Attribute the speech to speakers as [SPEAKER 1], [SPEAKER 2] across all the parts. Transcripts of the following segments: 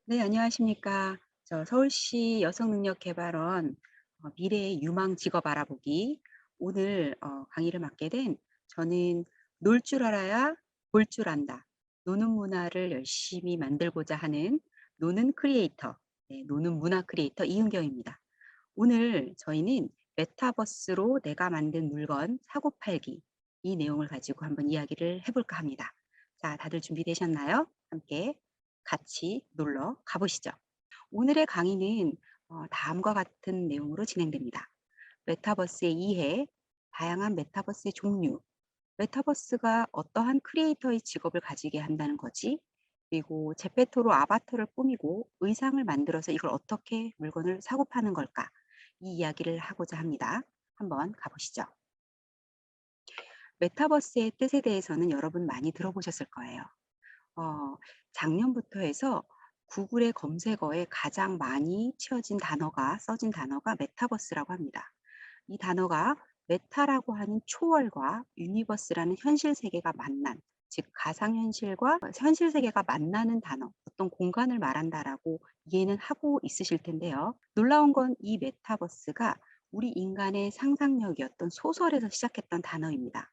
[SPEAKER 1] 네, 안녕하십니까. 저 서울시 여성능력개발원 미래의 유망 직업 알아보기. 오늘 강의를 맡게 된 저는 놀 줄 알아야 볼 줄 안다. 노는 문화를 열심히 만들고자 하는 노는 크리에이터, 네, 노는 문화 크리에이터 이은경입니다. 오늘 저희는 메타버스로 내가 만든 물건 사고 팔기 이 내용을 가지고 한번 이야기를 해볼까 합니다. 자, 다들 준비되셨나요? 함께 같이 놀러 가보시죠. 오늘의 강의는 다음과 같은 내용으로 진행됩니다. 메타버스의 이해, 다양한 메타버스의 종류, 메타버스가 어떠한 크리에이터의 직업을 가지게 한다는 거지, 그리고 제페토로 아바타를 꾸미고 의상을 만들어서 이걸 어떻게 물건을 사고 파는 걸까? 이 이야기를 하고자 합니다. 한번 가보시죠. 메타버스의 뜻에 대해서는 여러분 많이 들어보셨을 거예요. 어, 작년부터 해서 구글의 검색어에 가장 많이 써진 단어가 메타버스라고 합니다. 이 단어가 메타라고 하는 초월과 유니버스라는 현실 세계가 만난, 즉 가상현실과 현실 세계가 만나는 단어, 어떤 공간을 말한다라고 이해는 하고 있으실 텐데요. 놀라운 건 이 메타버스가 우리 인간의 상상력이었던 소설에서 시작했던 단어입니다.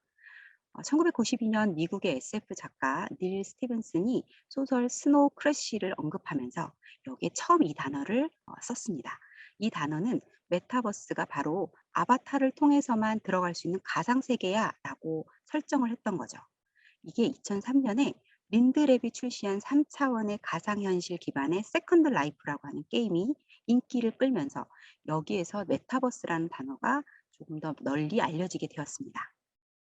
[SPEAKER 1] 1992년 미국의 SF 작가 닐 스티븐슨이 소설 스노우 크래쉬를 언급하면서 여기에 처음 이 단어를 썼습니다. 이 단어는 메타버스가 바로 아바타를 통해서만 들어갈 수 있는 가상세계야라고 설정을 했던 거죠. 이게 2003년에 린드랩이 출시한 3차원의 가상현실 기반의 세컨드 라이프라고 하는 게임이 인기를 끌면서 여기에서 메타버스라는 단어가 조금 더 널리 알려지게 되었습니다.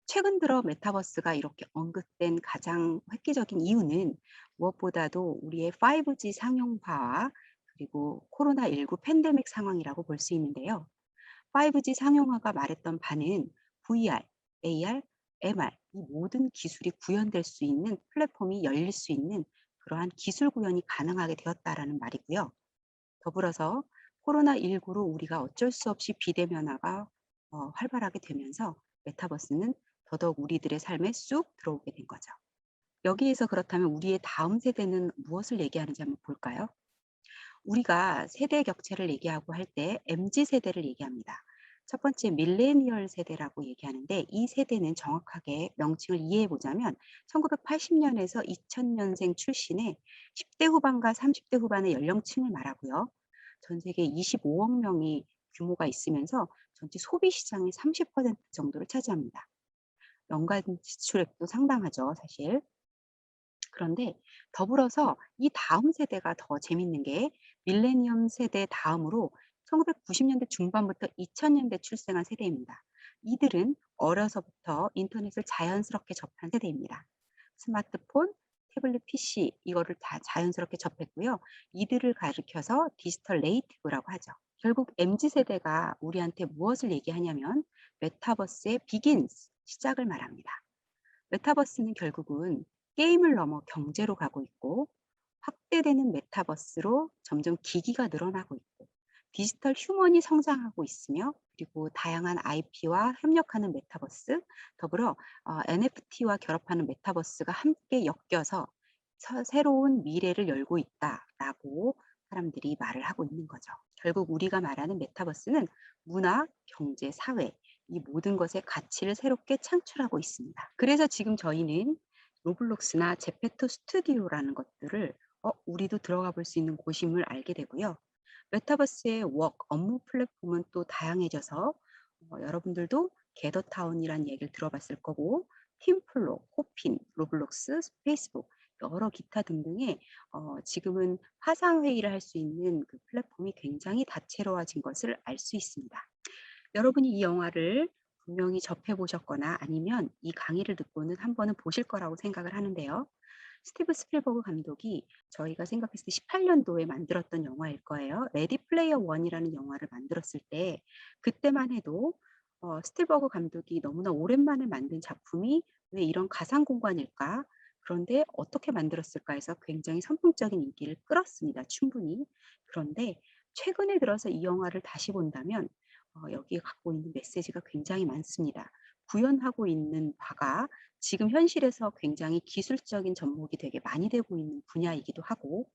[SPEAKER 1] 최근 들어 메타버스가 이렇게 언급된 가장 획기적인 이유는 무엇보다도 우리의 5G 상용화와 그리고 코로나19 팬데믹 상황이라고 볼 수 있는데요. 5G 상용화가 말했던 바는 VR, AR, MR 이 모든 기술이 구현될 수 있는 플랫폼이 열릴 수 있는 그러한 기술 구현이 가능하게 되었다라는 말이고요. 더불어서 코로나19로 우리가 어쩔 수 없이 비대면화가 활발하게 되면서 메타버스는 더더욱 우리들의 삶에 쑥 들어오게 된 거죠. 여기에서 그렇다면 우리의 다음 세대는 무엇을 얘기하는지 한번 볼까요? 우리가 세대 격차를 얘기하고 할 때 MZ 세대를 얘기합니다. 첫 번째 밀레니얼 세대라고 얘기하는데 이 세대는 정확하게 명칭을 이해해 보자면 1980년에서 2000년생 출신의 10대 후반과 30대 후반의 연령층을 말하고요. 전 세계 25억 명이 규모가 있으면서 전체 소비 시장의 30% 정도를 차지합니다. 연간 지출액도 상당하죠, 사실. 그런데 더불어서 이 다음 세대가 더 재밌는 게 밀레니엄 세대 다음으로 1990년대 중반부터 2000년대 출생한 세대입니다. 이들은 어려서부터 인터넷을 자연스럽게 접한 세대입니다. 스마트폰, 태블릿 PC 이거를 다 자연스럽게 접했고요. 이들을 가리켜서 디지털 네이티브라고 하죠. 결국 MZ 세대가 우리한테 무엇을 얘기하냐면 메타버스의 비긴스, 시작을 말합니다. 메타버스는 결국은 게임을 넘어 경제로 가고 있고 확대되는 메타버스로 점점 기기가 늘어나고 있고 디지털 휴먼이 성장하고 있으며 그리고 다양한 IP와 협력하는 메타버스 더불어 NFT와 결합하는 메타버스가 함께 엮여서 새로운 미래를 열고 있다라고 사람들이 말을 하고 있는 거죠. 결국 우리가 말하는 메타버스는 문화, 경제, 사회 이 모든 것의 가치를 새롭게 창출하고 있습니다. 그래서 지금 저희는 로블록스나 제페토 스튜디오라는 것들을 우리도 들어가 볼 수 있는 곳임을 알게 되고요. 메타버스의 업무 플랫폼은 또 다양해져서 여러분들도 게더타운이라는 얘기를 들어봤을 거고 팀플로, 호핀, 로블록스, 페이스북 여러 기타 등등의 지금은 화상회의를 할 수 있는 그 플랫폼이 굉장히 다채로워진 것을 알 수 있습니다. 여러분이 이 영화를 분명히 접해 보셨거나 아니면 이 강의를 듣고는 한 번은 보실 거라고 생각을 하는데요. 스티브 스필버그 감독이 저희가 생각했을 때 18년도에 만들었던 영화일 거예요. 레디 플레이어 원이라는 영화를 만들었을 때 그때만 해도 스필버그 감독이 너무나 오랜만에 만든 작품이 왜 이런 가상 공간일까? 그런데 어떻게 만들었을까 해서 굉장히 선풍적인 인기를 끌었습니다. 충분히. 그런데 최근에 들어서 이 영화를 다시 본다면 여기에 갖고 있는 메시지가 굉장히 많습니다. 구현하고 있는 바가 지금 현실에서 굉장히 기술적인 접목이 되게 많이 되고 있는 분야이기도 하고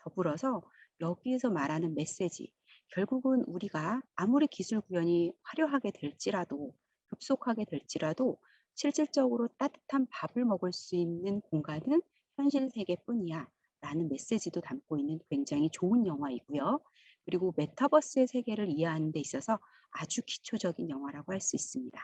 [SPEAKER 1] 더불어서 여기에서 말하는 메시지, 결국은 우리가 아무리 기술 구현이 화려하게 될지라도, 급속하게 될지라도 실질적으로 따뜻한 밥을 먹을 수 있는 공간은 현실 세계뿐이야 라는 메시지도 담고 있는 굉장히 좋은 영화이고요. 그리고 메타버스의 세계를 이해하는 데 있어서 아주 기초적인 영화라고 할 수 있습니다.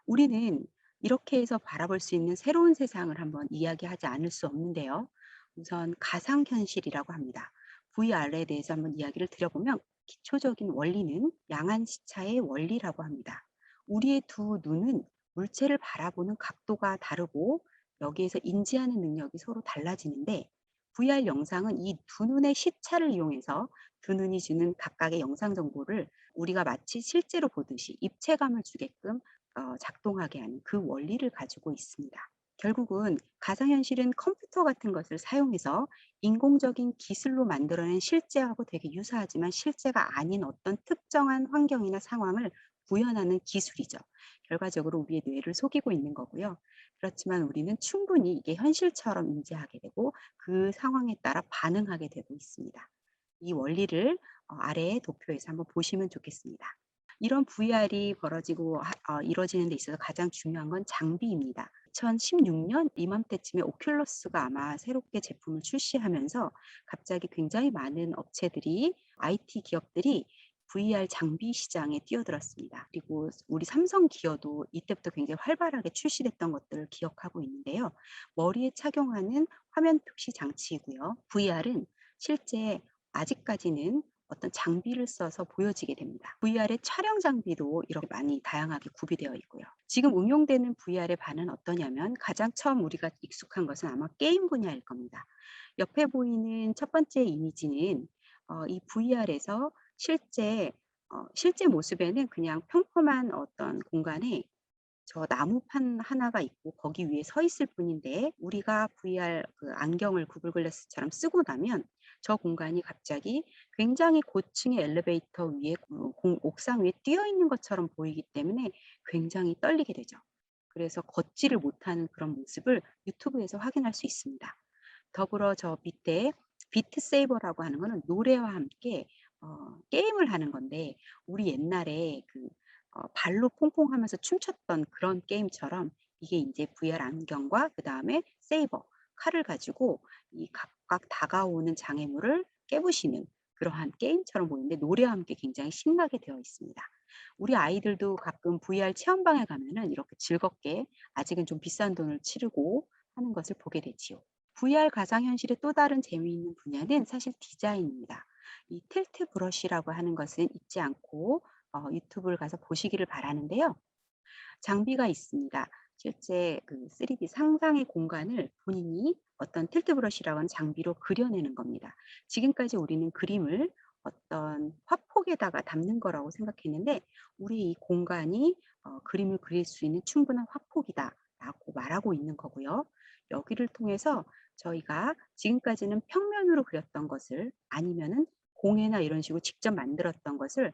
[SPEAKER 1] 우리는 이렇게 해서 바라볼 수 있는 새로운 세상을 한번 이야기하지 않을 수 없는데요. 우선 가상현실이라고 합니다. VR에 대해서 한번 이야기를 드려보면 기초적인 원리는 양한 시차의 원리라고 합니다. 우리의 두 눈은 물체를 바라보는 각도가 다르고 여기에서 인지하는 능력이 서로 달라지는데 VR 영상은 이 두 눈의 시차를 이용해서 두 눈이 주는 각각의 영상 정보를 우리가 마치 실제로 보듯이 입체감을 주게끔 작동하게 하는 그 원리를 가지고 있습니다. 결국은 가상현실은 컴퓨터 같은 것을 사용해서 인공적인 기술로 만들어낸 실제하고 되게 유사하지만 실제가 아닌 어떤 특정한 환경이나 상황을 구현하는 기술이죠. 결과적으로 우리의 뇌를 속이고 있는 거고요. 그렇지만 우리는 충분히 이게 현실처럼 인지하게 되고 그 상황에 따라 반응하게 되고 있습니다. 이 원리를 아래의 도표에서 한번 보시면 좋겠습니다. 이런 VR이 이루어지는 데 있어서 가장 중요한 건 장비입니다. 2016년 이맘때쯤에 오큘러스가 아마 새롭게 제품을 출시하면서 갑자기 굉장히 많은 업체들이 IT 기업들이 VR 장비 시장에 뛰어들었습니다. 그리고 우리 삼성 기어도 이때부터 굉장히 활발하게 출시됐던 것들을 기억하고 있는데요. 머리에 착용하는 화면 표시 장치이고요. VR은 실제 아직까지는 어떤 장비를 써서 보여지게 됩니다. VR의 촬영 장비도 이렇게 많이 다양하게 구비되어 있고요. 지금 응용되는 VR의 반은 어떠냐면 가장 처음 우리가 익숙한 것은 아마 게임 분야일 겁니다. 옆에 보이는 첫 번째 이미지는 이 VR에서 실제 모습에는 그냥 평범한 어떤 공간에 저 나무판 하나가 있고 거기 위에 서 있을 뿐인데 우리가 VR 그 안경을 구글 글래스처럼 쓰고 나면 저 공간이 갑자기 굉장히 고층의 엘리베이터 위에 옥상 위에 뛰어 있는 것처럼 보이기 때문에 굉장히 떨리게 되죠. 그래서 걷지를 못하는 그런 모습을 유튜브에서 확인할 수 있습니다. 더불어 저 밑에 비트 세이버라고 하는 거는 노래와 함께 게임을 하는 건데 우리 옛날에 발로 퐁퐁 하면서 춤췄던 그런 게임처럼 이게 인제 VR 안경과 그다음에 세이버, 칼을 가지고 이 각각 다가오는 장애물을 깨부시는 그러한 게임처럼 보이는데 노래와 함께 굉장히 신나게 되어 있습니다. 우리 아이들도 가끔 VR 체험방에 가면은 이렇게 즐겁게 아직은 좀 비싼 돈을 치르고 하는 것을 보게 되지요. VR 가상현실의 또 다른 재미있는 분야는 사실 디자인입니다. 이 틸트 브러쉬라고 하는 것은 잊지 않고 유튜브를 가서 보시기를 바라는데요. 장비가 있습니다. 실제 그 3D 상상의 공간을 본인이 어떤 틸트 브러쉬라고 하는 장비로 그려내는 겁니다. 지금까지 우리는 그림을 어떤 화폭에다가 담는 거라고 생각했는데 우리 이 공간이 그림을 그릴 수 있는 충분한 화폭이다라고 말하고 있는 거고요. 여기를 통해서 저희가 지금까지는 평면으로 그렸던 것을 아니면은 공예나 이런 식으로 직접 만들었던 것을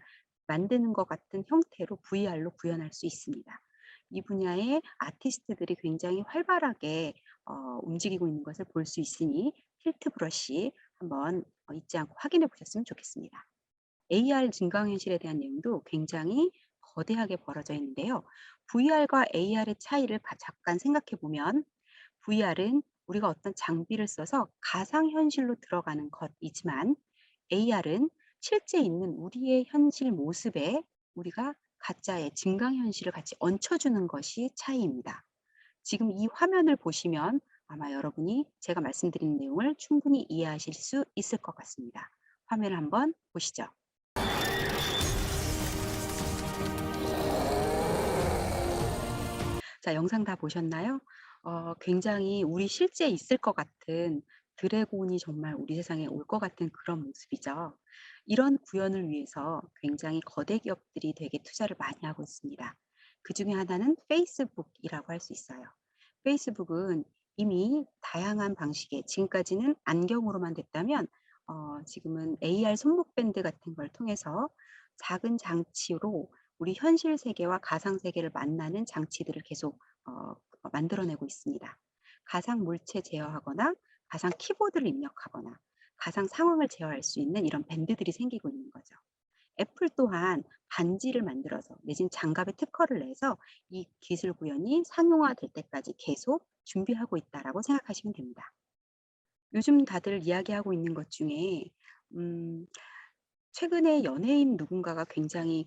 [SPEAKER 1] 만드는 것 같은 형태로 VR로 구현할 수 있습니다. 이 분야의 아티스트들이 굉장히 활발하게 움직이고 있는 것을 볼 수 있으니 틸트 브러쉬 한번 잊지 않고 확인해 보셨으면 좋겠습니다. AR 증강현실에 대한 내용도 굉장히 거대하게 벌어져 있는데요. VR과 AR의 차이를 잠깐 생각해 보면 VR은 우리가 어떤 장비를 써서 가상현실로 들어가는 것이지만 AR은 실제 있는 우리의 현실 모습에 우리가 가짜의 증강현실을 같이 얹혀주는 것이 차이입니다. 지금 이 화면을 보시면 아마 여러분이 제가 말씀드린 내용을 충분히 이해하실 수 있을 것 같습니다. 화면을 한번 보시죠. 자, 영상 다 보셨나요? 굉장히 우리 실제 있을 것 같은 드래곤이 정말 우리 세상에 올 것 같은 그런 모습이죠. 이런 구현을 위해서 굉장히 거대 기업들이 되게 투자를 많이 하고 있습니다. 그중에 하나는 페이스북이라고 할 수 있어요. 페이스북은 이미 다양한 방식의 지금까지는 안경으로만 됐다면 지금은 AR 손목 밴드 같은 걸 통해서 작은 장치로 우리 현실 세계와 가상 세계를 만나는 장치들을 계속 만들어내고 있습니다. 가상 물체 제어하거나 가상 키보드를 입력하거나 가상 상황을 제어할 수 있는 이런 밴드들이 생기고 있는 거죠. 애플 또한 반지를 만들어서 내진 장갑에 특허를 내서 이 기술 구현이 상용화될 때까지 계속 준비하고 있다라고 생각하시면 됩니다. 요즘 다들 이야기하고 있는 것 중에 음 최근에 연예인 누군가가 굉장히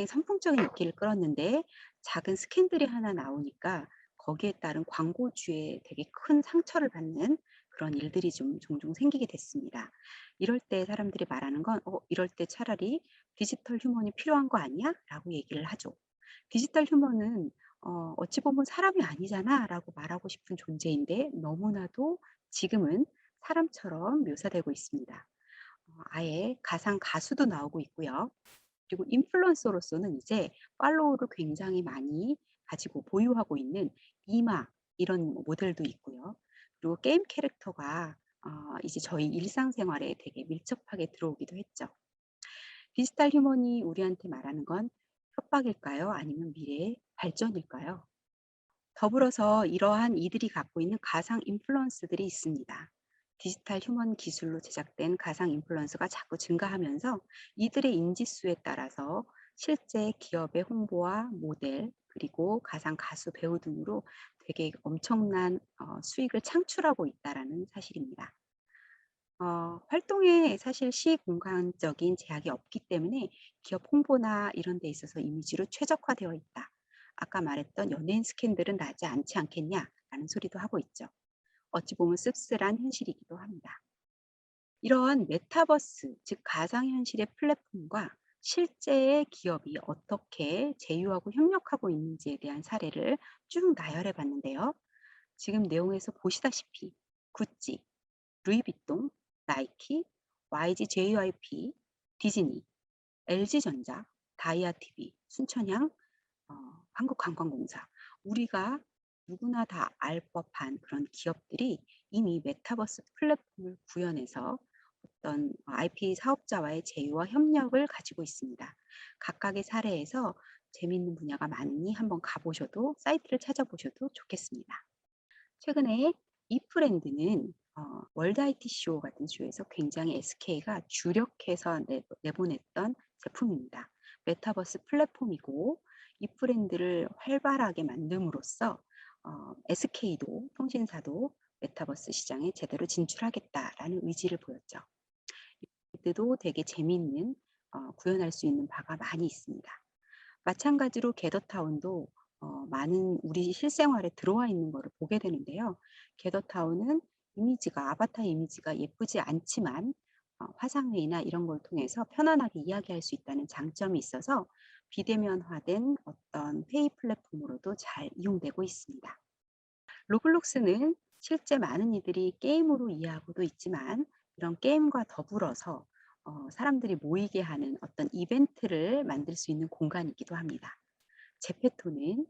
[SPEAKER 1] 선풍적인 인기를 끌었는데 작은 스캔들이 하나 나오니까 거기에 따른 광고주에 되게 큰 상처를 받는 그런 일들이 좀 종종 생기게 됐습니다. 이럴 때 사람들이 말하는 건 이럴 때 차라리 "디지털 휴먼이 필요한 거 아니야?" 라고 얘기를 하죠. "디지털 휴먼은 어찌 보면 사람이 아니잖아."라고 말하고 싶은 존재인데 너무나도 지금은 사람처럼 묘사되고 있습니다. 아예 가상 가수도 나오고 있고요. 그리고 인플루언서로서는 이제 팔로워를 굉장히 많이 가지고 보유하고 있는 이마 이런 모델도 있고요. 그리고 게임 캐릭터가 이제 저희 일상생활에 되게 밀접하게 들어오기도 했죠. 디지털 휴먼이 우리한테 말하는 건 협박일까요? 아니면 미래의 발전일까요? 더불어서 이러한 이들이 갖고 있는 가상 인플루언스들이 있습니다. 디지털 휴먼 기술로 제작된 가상 인플루언서가 자꾸 증가하면서 이들의 인지수에 따라서 실제 기업의 홍보와 모델, 그리고 가상 가수, 배우 등으로 되게 엄청난 수익을 창출하고 있다라는 사실입니다. 활동에 사실 시공간적인 제약이 없기 때문에 기업 홍보나 이런 데 있어서 이미지로 최적화되어 있다. 아까 말했던 연예인 스캔들은 나지 않지 않겠냐라는 소리도 하고 있죠. 어찌 보면 씁쓸한 현실이기도 합니다. 이러한 메타버스, 즉 가상현실의 플랫폼과 실제의 기업이 어떻게 제휴하고 협력하고 있는지에 대한 사례를 쭉 나열해 봤는데요. 지금 내용에서 보시다시피 구찌, 루이비통, 나이키, YG JYP, 디즈니, LG전자, 다이아TV, 순천향, 한국관광공사, 우리가 누구나 다 알 법한 그런 기업들이 이미 메타버스 플랫폼을 구현해서 어떤 IP 사업자와의 제휴와 협력을 가지고 있습니다. 각각의 사례에서 재미있는 분야가 많으니 한번 가보셔도 사이트를 찾아보셔도 좋겠습니다. 최근에 이 브랜드는 월드 IT 쇼 같은 쇼에서 굉장히 SK가 주력해서 내보냈던 제품입니다. 메타버스 플랫폼이고 이 브랜드를 활발하게 만듦으로써 SK도 통신사도 메타버스 시장에 제대로 진출하겠다라는 의지를 보였죠. 이때도 되게 재미있는 구현할 수 있는 바가 많이 있습니다. 마찬가지로 게더타운도 많은 우리 실생활에 들어와 있는 거를 보게 되는데요. 게더타운은 이미지가 아바타 이미지가 예쁘지 않지만 화상회의나 이런 걸 통해서 편안하게 이야기할 수 있다는 장점이 있어서 비대면화된 어떤 회의 플랫폼으로도 잘 이용되고 있습니다. 로블록스는 실제 많은 이들이 게임으로 이해하고도 있지만 이런 게임과 더불어서 사람들이 모이게 하는 어떤 이벤트를 만들 수 있는 공간이기도 합니다. 제페토는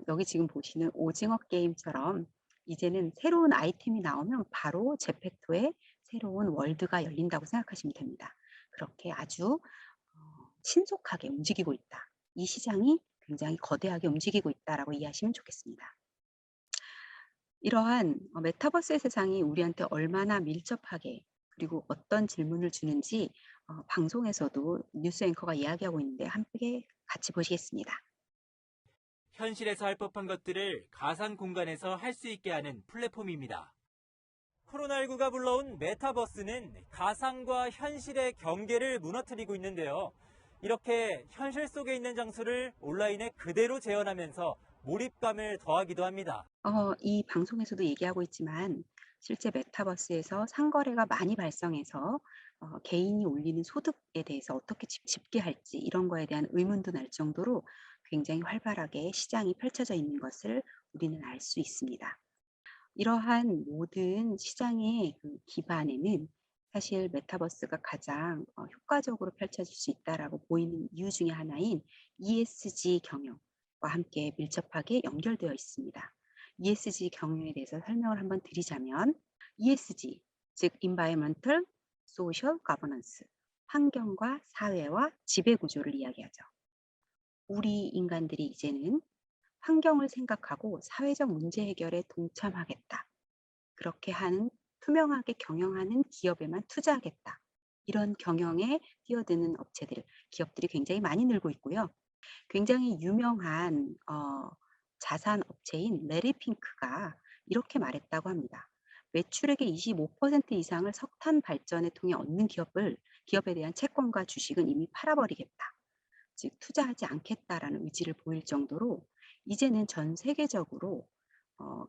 [SPEAKER 1] 여기 지금 보시는 오징어 게임처럼 이제는 새로운 아이템이 나오면 바로 제페토에 새로운 월드가 열린다고 생각하시면 됩니다. 그렇게 아주 신속하게 움직이고 있다. 이 시장이 굉장히 거대하게 움직이고 있다라고 이해하시면 좋겠습니다. 이러한 메타버스의 세상이 우리한테 얼마나 밀접하게 그리고 어떤 질문을 주는지 방송에서도 뉴스 앵커가 이야기하고 있는데 함께 같이 보시겠습니다.
[SPEAKER 2] 현실에서 할 법한 것들을 가상 공간에서 할 수 있게 하는 플랫폼입니다. 코로나19가 불러온 메타버스는 가상과 현실의 경계를 무너뜨리고 있는데요. 이렇게 현실 속에 있는 장소를 온라인에 그대로 재현하면서 몰입감을 더하기도 합니다.
[SPEAKER 1] 이 방송에서도 얘기하고 있지만 실제 메타버스에서 상거래가 많이 발생해서 개인이 올리는 소득에 대해서 어떻게 집계할지 이런 거에 대한 의문도 날 정도로 굉장히 활발하게 시장이 펼쳐져 있는 것을 우리는 알 수 있습니다. 이러한 모든 시장의 그 기반에는 사실 메타버스가 가장 효과적으로 펼쳐질 수 있다라고 보이는 이유 중에 하나인 ESG 경영과 함께 밀접하게 연결되어 있습니다. ESG 경영에 대해서 설명을 한번 드리자면 ESG, 즉 Environmental, Social Governance, 환경과 사회와 지배 구조를 이야기하죠. 우리 인간들이 이제는 환경을 생각하고 사회적 문제 해결에 동참하겠다. 그렇게 하는 투명하게 경영하는 기업에만 투자하겠다. 이런 경영에 뛰어드는 기업들이 굉장히 많이 늘고 있고요. 굉장히 유명한 자산 업체인 레리 핑크가 이렇게 말했다고 합니다. 매출액의 25% 이상을 석탄 발전을 통해 얻는 기업에 대한 채권과 주식은 이미 팔아버리겠다. 즉 투자하지 않겠다라는 의지를 보일 정도로 이제는 전 세계적으로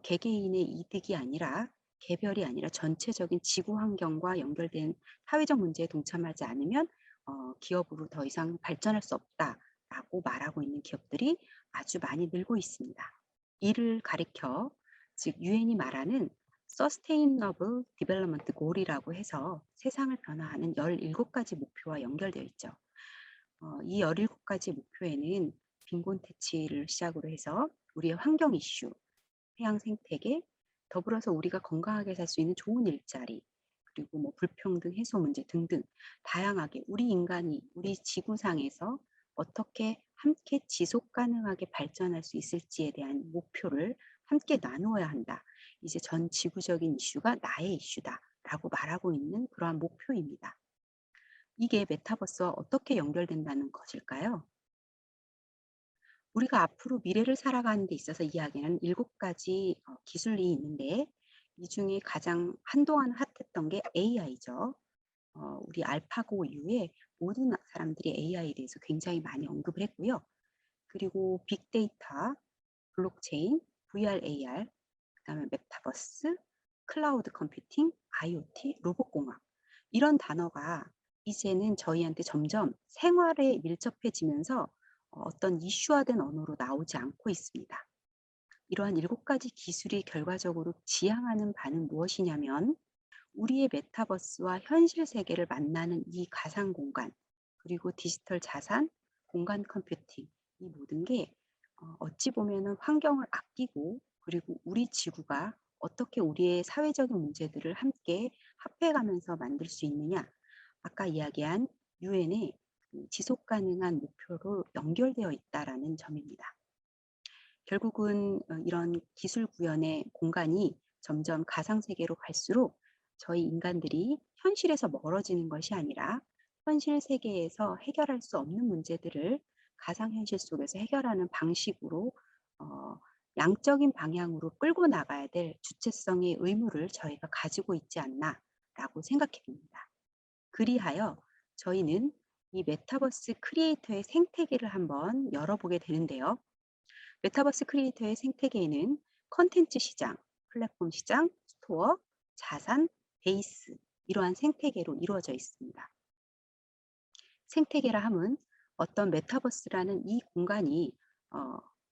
[SPEAKER 1] 개개인의 이득이 아니라 개별이 아니라 전체적인 지구 환경과 연결된 사회적 문제에 동참하지 않으면 기업으로 더 이상 발전할 수 없다라고 말하고 있는 기업들이 아주 많이 늘고 있습니다. 이를 가리켜 즉 유엔이 말하는 Sustainable Development Goal이라고 해서 세상을 변화하는 17가지 목표와 연결되어 있죠. 이 17가지 목표에는 빈곤 퇴치를 시작으로 해서 우리의 환경 이슈, 해양 생태계, 더불어서 우리가 건강하게 살 수 있는 좋은 일자리, 그리고 뭐 불평등 해소 문제 등등 다양하게 우리 인간이 우리 지구상에서 어떻게 함께 지속 가능하게 발전할 수 있을지에 대한 목표를 함께 나누어야 한다. 이제 전 지구적인 이슈가 나의 이슈다라고 말하고 있는 그러한 목표입니다. 이게 메타버스와 어떻게 연결된다는 것일까요? 우리가 앞으로 미래를 살아가는 데 있어서 이야기하는 7가지 기술이 있는데 이 중에 가장 한동안 핫했던 게 AI죠. 우리 알파고 이후에 모든 사람들이 AI에 대해서 굉장히 많이 언급을 했고요. 그리고 빅데이터, 블록체인, VR, AR, 그다음에 메타버스, 클라우드 컴퓨팅, IoT, 로봇공학 이런 단어가 이제는 저희한테 점점 생활에 밀접해지면서 어떤 이슈화된 언어로 나오지 않고 있습니다. 이러한 7가지 기술이 결과적으로 지향하는 바는 무엇이냐면 우리의 메타버스와 현실 세계를 만나는 이 가상 공간, 그리고 디지털 자산, 공간 컴퓨팅 이 모든 게 어찌 보면은 환경을 아끼고 그리고 우리 지구가 어떻게 우리의 사회적인 문제들을 함께 합해가면서 만들 수 있느냐. 아까 이야기한 유엔의 지속 가능한 목표로 연결되어 있다라는 점입니다. 결국은 이런 기술 구현의 공간이 점점 가상 세계로 갈수록 저희 인간들이 현실에서 멀어지는 것이 아니라 현실 세계에서 해결할 수 없는 문제들을 가상 현실 속에서 해결하는 방식으로 양적인 방향으로 끌고 나가야 될 주체성의 의무를 저희가 가지고 있지 않나라고 생각해 봅니다. 그리하여 저희는 이 메타버스 크리에이터의 생태계를 한번 열어보게 되는데요. 메타버스 크리에이터의 생태계에는 컨텐츠 시장, 플랫폼 시장, 스토어, 자산, 베이스 이러한 생태계로 이루어져 있습니다. 생태계라 함은 어떤 메타버스라는 이 공간이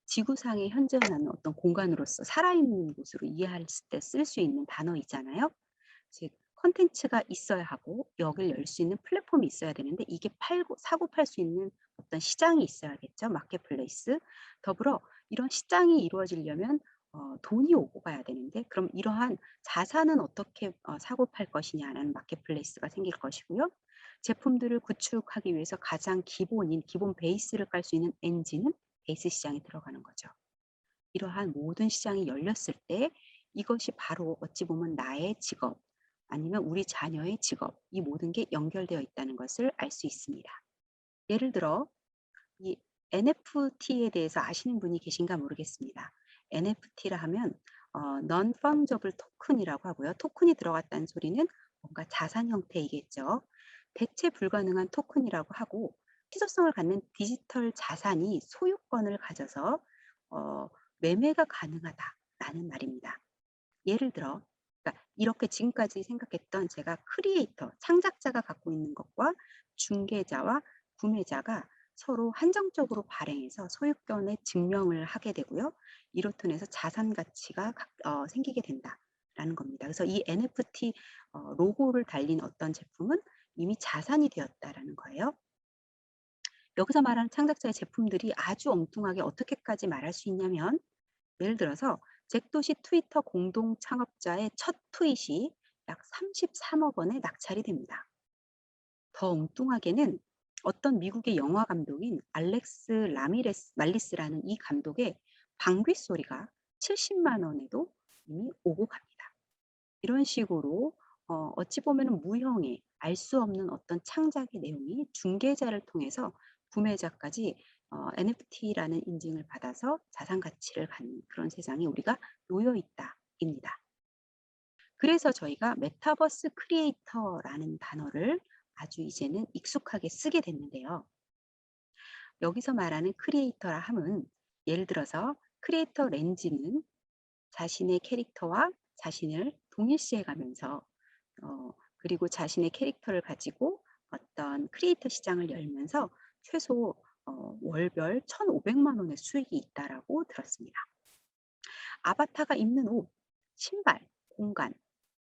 [SPEAKER 1] 지구상에 현존하는 어떤 공간으로서 살아있는 곳으로 이해할 때 쓸 수 있는 단어이잖아요. 즉 콘텐츠가 있어야 하고 여기를 열 수 있는 플랫폼이 있어야 되는데 이게 사고 팔 수 있는 어떤 시장이 있어야겠죠. 마켓플레이스. 더불어 이런 시장이 이루어지려면 돈이 오고 가야 되는데 그럼 이러한 자산은 어떻게 사고 팔 것이냐라는 마켓플레이스가 생길 것이고요. 제품들을 구축하기 위해서 가장 기본 베이스를 깔 수 있는 엔진은 베이스 시장에 들어가는 거죠. 이러한 모든 시장이 열렸을 때 이것이 바로 어찌 보면 나의 직업 아니면 우리 자녀의 직업 이 모든 게 연결되어 있다는 것을 알 수 있습니다. 예를 들어 이 NFT에 대해서 아시는 분이 계신가 모르겠습니다. NFT라 하면 Non-Fungible Token이라고 하고요. 토큰이 들어갔다는 소리는 뭔가 자산 형태이겠죠. 대체 불가능한 토큰이라고 하고 희소성을 갖는 디지털 자산이 소유권을 가져서 매매가 가능하다라는 말입니다. 예를 들어 그러니까 이렇게 지금까지 생각했던 제가 크리에이터, 창작자가 갖고 있는 것과 중개자와 구매자가 서로 한정적으로 발행해서 소유권의 증명을 하게 되고요. 이로써 인해서 자산 가치가 생기게 된다라는 겁니다. 그래서 이 NFT 로고를 달린 어떤 제품은 이미 자산이 되었다라는 거예요. 여기서 말하는 창작자의 제품들이 아주 엉뚱하게 어떻게까지 말할 수 있냐면 예를 들어서 잭도시 트위터 공동 창업자의 첫 트윗이 약 33억 원에 낙찰이 됩니다. 더 엉뚱하게는 어떤 미국의 영화 감독인 알렉스 말리스라는 이 감독의 방귀 소리가 70만 원에도 이미 오고 갑니다. 이런 식으로 어찌 보면은 무형의 알 수 없는 어떤 창작의 내용이 중개자를 통해서 구매자까지 NFT라는 인증을 받아서 자산 가치를 갖는 그런 세상에 우리가 놓여 있다입니다. 그래서 저희가 메타버스 크리에이터라는 단어를 아주 이제는 익숙하게 쓰게 됐는데요. 여기서 말하는 크리에이터라 함은 예를 들어서 크리에이터 렌즈는 자신의 캐릭터와 자신을 동일시해 가면서 그리고 자신의 캐릭터를 가지고 어떤 크리에이터 시장을 열면서 최소 월별 1,500만 원의 수익이 있다라고 들었습니다. 아바타가 입는 옷, 신발, 공간,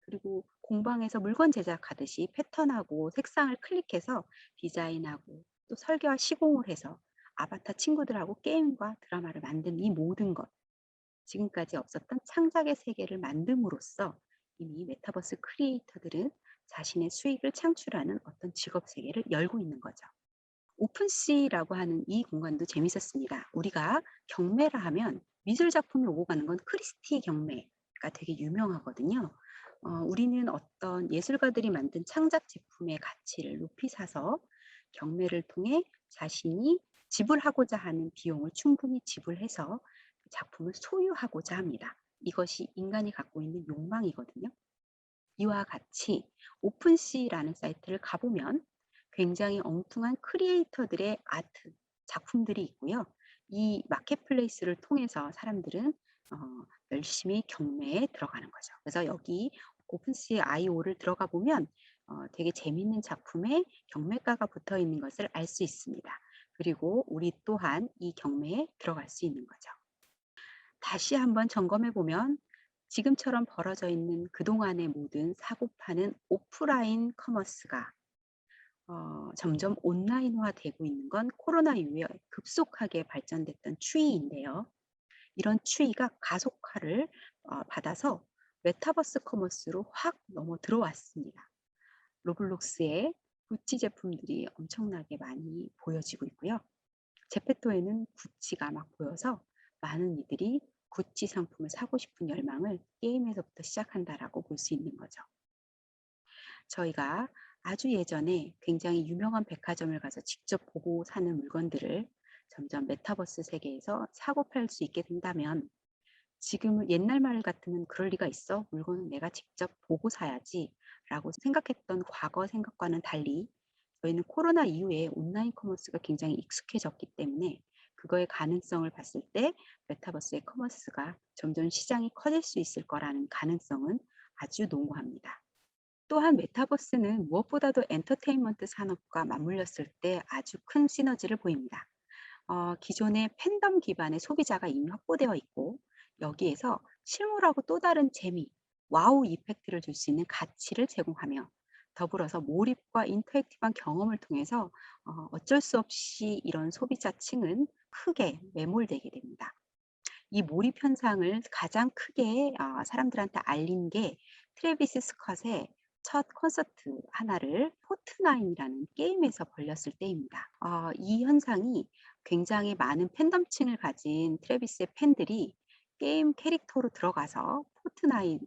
[SPEAKER 1] 그리고 공방에서 물건 제작하듯이 패턴하고 색상을 클릭해서 디자인하고 또 설계와 시공을 해서 아바타 친구들하고 게임과 드라마를 만든 이 모든 것, 지금까지 없었던 창작의 세계를 만듦으로써 이미 메타버스 크리에이터들은 자신의 수익을 창출하는 어떤 직업 세계를 열고 있는 거죠. 오픈시라고 하는 이 공간도 재밌었습니다. 우리가 경매라 하면 미술 작품이 오고 가는 건 크리스티 경매가 되게 유명하거든요. 우리는 어떤 예술가들이 만든 창작 제품의 가치를 높이 사서 경매를 통해 자신이 지불하고자 하는 비용을 충분히 지불해서 작품을 소유하고자 합니다. 이것이 인간이 갖고 있는 욕망이거든요. 이와 같이 오픈시라는 사이트를 가보면 굉장히 엉뚱한 크리에이터들의 아트 작품들이 있고요. 이 마켓플레이스를 통해서 사람들은 어, 열심히 경매에 들어가는 거죠. 그래서 여기 오픈시 IO를 들어가 보면 되게 재밌는 작품에 경매가가 붙어 있는 것을 알 수 있습니다. 그리고 우리 또한 이 경매에 들어갈 수 있는 거죠. 다시 한번 점검해 보면 지금처럼 벌어져 있는 그동안의 모든 사고 파는 오프라인 커머스가 점점 온라인화되고 있는 건 코로나 이후에 급속하게 발전됐던 추이인데요. 이런 추이가 가속화를 받아서 메타버스 커머스로 확 넘어 들어왔습니다. 로블록스에 구찌 제품들이 엄청나게 많이 보여지고 있고요. 제페토에는 구찌가 막 보여서 많은 이들이 구찌 상품을 사고 싶은 열망을 게임에서부터 시작한다라고 볼 수 있는 거죠. 저희가 아주 예전에 굉장히 유명한 백화점을 가서 직접 보고 사는 물건들을 점점 메타버스 세계에서 사고 팔 수 있게 된다면 지금은 옛날 말 같으면 그럴 리가 있어? 물건은 내가 직접 보고 사야지 라고 생각했던 과거 생각과는 달리 저희는 코로나 이후에 온라인 커머스가 굉장히 익숙해졌기 때문에 그거의 가능성을 봤을 때 메타버스의 커머스가 점점 시장이 커질 수 있을 거라는 가능성은 아주 농후합니다. 또한 메타버스는 무엇보다도 엔터테인먼트 산업과 맞물렸을 때 아주 큰 시너지를 보입니다. 기존의 팬덤 기반의 소비자가 이미 확보되어 있고 여기에서 실물하고 또 다른 재미, 와우 이펙트를 줄 수 있는 가치를 제공하며 더불어서 몰입과 인터랙티브한 경험을 통해서 어쩔 수 없이 이런 소비자층은 크게 매몰되게 됩니다. 이 몰입 현상을 가장 크게 사람들한테 알린 게 트래비스 스캇의 첫 콘서트 하나를 포트나인이라는 게임에서 벌렸을 때입니다. 이 현상이 굉장히 많은 팬덤층을 가진 트래비스의 팬들이 게임 캐릭터로 들어가서 포트나인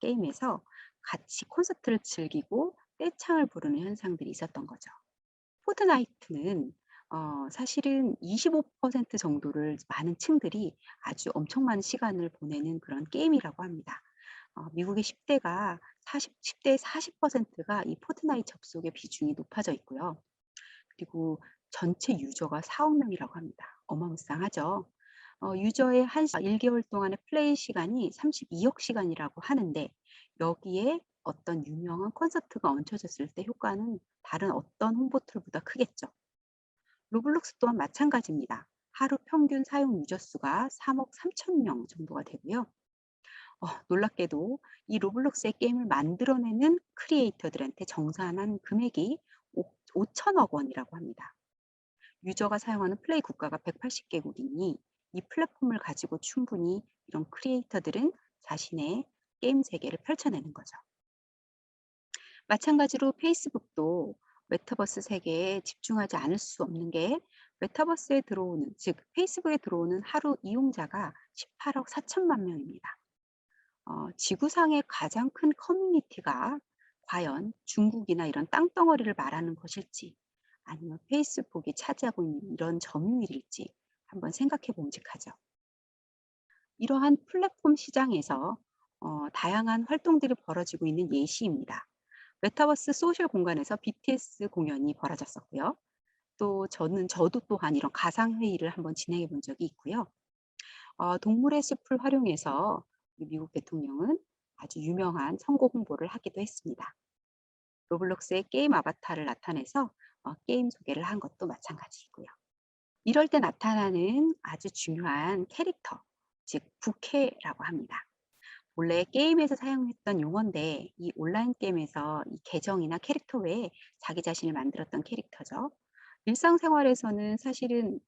[SPEAKER 1] 게임에서 같이 콘서트를 즐기고 떼창을 부르는 현상들이 있었던 거죠. 포트나이트는 사실은 25% 정도를 많은 층들이 아주 엄청 많은 시간을 보내는 그런 게임이라고 합니다. 미국의 10대가 10대의 40%가 이 포트나이트 접속의 비중이 높아져 있고요. 그리고 전체 유저가 4억 명이라고 합니다. 어마무쌍하죠. 유저의 1개월 동안의 플레이 시간이 32억 시간이라고 하는데 여기에 어떤 유명한 콘서트가 얹혀졌을 때 효과는 다른 어떤 홍보 툴보다 크겠죠. 로블록스 또한 마찬가지입니다. 하루 평균 사용 유저 수가 3억 3천 명 정도가 되고요. 놀랍게도 이 로블록스의 게임을 만들어내는 크리에이터들한테 정산한 금액이 5천억 원이라고 합니다. 유저가 사용하는 플레이 국가가 180개국이니 이 플랫폼을 가지고 충분히 이런 크리에이터들은 자신의 게임 세계를 펼쳐내는 거죠. 마찬가지로 페이스북도 메타버스 세계에 집중하지 않을 수 없는 게 메타버스에 들어오는, 즉 페이스북에 들어오는 하루 이용자가 18억 4천만 명입니다. 지구상의 가장 큰 커뮤니티가 과연 중국이나 이런 땅덩어리를 말하는 것일지 아니면 페이스북이 차지하고 있는 이런 점유율일지 한번 생각해 봄직하죠. 이러한 플랫폼 시장에서 다양한 활동들이 벌어지고 있는 예시입니다. 메타버스 소셜 공간에서 BTS 공연이 벌어졌었고요. 또 저도 또한 이런 가상 회의를 한번 진행해 본 적이 있고요. 동물의 숲을 활용해서 이 미국 대통령은 아주 유명한 선거 홍보를 하기도 했습니다. 로블록스의 게임 아바타를 나타내서 게임 소개를 한 것도 마찬가지이고요. 이럴 때 나타나는 아주 중요한 캐릭터, 즉 부캐라고 합니다. 본래 게임에서 사용했던 용어인데 이 온라인 게임에서 이 계정이나 캐릭터 외에 자기 자신을 만들었던 캐릭터죠. 일상생활에서는 사실은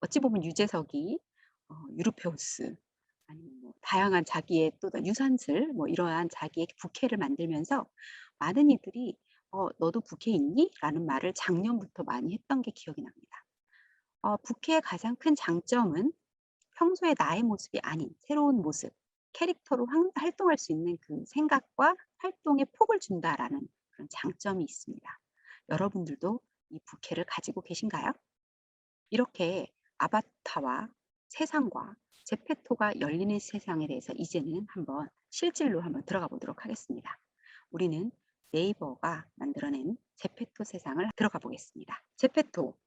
[SPEAKER 1] 어찌 보면 유재석이 유르페우스 아니면 뭐 다양한 자기의 또 유산슬 뭐 이러한 자기의 부캐를 만들면서 많은 이들이 "너도 부캐 있니?" 라는 말을 작년부터 많이 했던 게 기억이 납니다. 부캐의 가장 큰 장점은 평소의 나의 모습이 아닌 새로운 모습, 캐릭터로 활동할 수 있는 그 생각과 활동의 폭을 준다라는 그런 장점이 있습니다. 여러분들도 이 부캐를 가지고 계신가요? 이렇게 아바타와 세상과 제페토가 열리는 세상에 대해서 이제는 한번 실질로 한번 들어가 보도록 하겠습니다. 우리는 네이버가 만들어낸 제페토 세상을 들어가 보겠습니다. 제페토,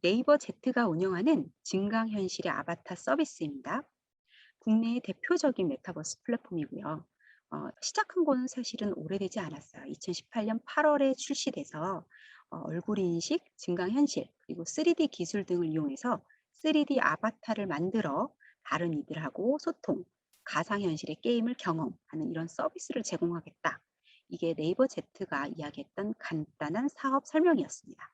[SPEAKER 1] 네이버 Z가 운영하는 증강현실의 아바타 서비스입니다. 국내의 대표적인 메타버스 플랫폼이고요. 시작한 거는 사실은 오래되지 않았어요. 2018년 8월에 출시돼서 얼굴 인식, 증강현실, 그리고 3D 기술 등을 이용해서 3D 아바타를 만들어 다른 이들하고 소통, 가상현실의 게임을 경험하는 이런 서비스를 제공하겠다. 이게 네이버 Z가 이야기했던 간단한 사업 설명이었습니다.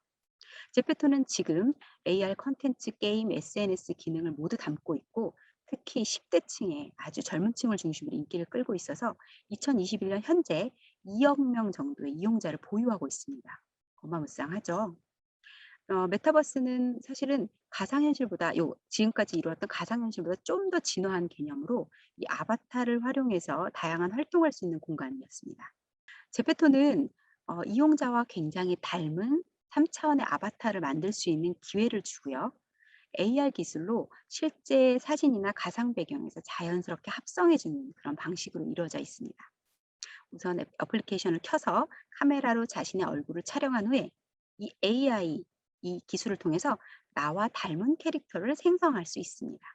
[SPEAKER 1] 제페토는 지금 AR 컨텐츠, 게임, SNS 기능을 모두 담고 있고 특히 10대 층의 아주 젊은 층을 중심으로 인기를 끌고 있어서 2021년 현재 2억 명 정도의 이용자를 보유하고 있습니다. 어마무쌍하죠. 메타버스는 사실은 가상현실보다 지금까지 이루었던 가상현실보다 좀 더 진화한 개념으로 이 아바타를 활용해서 다양한 활동할 수 있는 공간이었습니다. 제페토는 이용자와 굉장히 닮은 3차원의 아바타를 만들 수 있는 기회를 주고요. AR 기술로 실제 사진이나 가상 배경에서 자연스럽게 합성해 주는 그런 방식으로 이루어져 있습니다. 우선 애플리케이션을 켜서 카메라로 자신의 얼굴을 촬영한 후에 이 AI 이 기술을 통해서 나와 닮은 캐릭터를 생성할 수 있습니다.